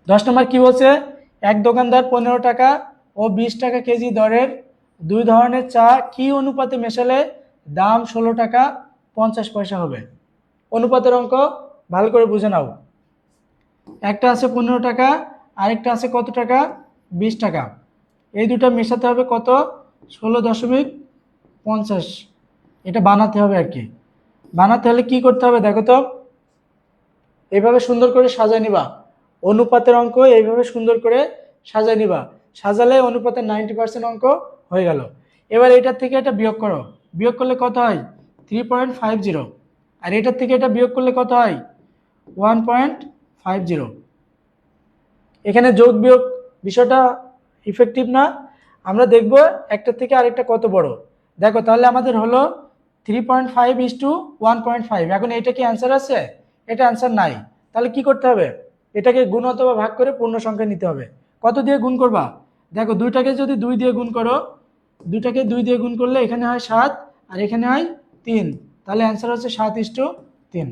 10 নম্বর কি বলছে, এক দোকানদার 15 টাকা ও 20 টাকা কেজি দরের দুই ধরনের চা কি অনুপাতে মেশালে দাম 16 টাকা 50 পয়সা হবে। অনুপাতের অঙ্ক ভালো করে বুঝে নাও। একটা আছে 15 টাকা, আরেকটা আছে কত টাকা, 20 টাকা। এই দুটো মেশাতে হবে কত, 16.50। এটা বানাতে হবে আর কি। বানাতে হলে কি করতে হবে দেখো তো, এইভাবে সুন্দর করে সাজায় নিবা। অনুপাতের অঙ্ক এইভাবে সুন্দর করে সাজায় নিবা, সাজালে অনুপাতের 90% অঙ্ক হয়ে গেল। এবার এটার থেকে এটা বিয়োগ করো, বিয়োগ করলে কত হয় 3.50, আর এটার থেকে এটা বিয়োগ করলে কত হয় 1.50। এখানে যোগ বিয়োগ বিষয়টা ইফেক্টিভ না। আমরা দেখব একটা থেকে আরেকটা কত বড়। দেখো তাহলে আমাদের হলো 3.5:1.5। এখন এটা কি অ্যান্সার আছে, এটা অ্যান্সার নাই। তাহলে কি করতে হবে, এটাকে গুণ অথবা ভাগ করে পূর্ণ সংখ্যা নিতে হবে। কত দিয়ে গুণ করবা, দেখো দুইটাকে যদি 2 দিয়ে গুণ করো, দুইটাকে 2 দিয়ে গুণ করলে এখানে হয় 7 আর এখানে হয় 3, তাহলে অ্যান্সার হচ্ছে 7:3।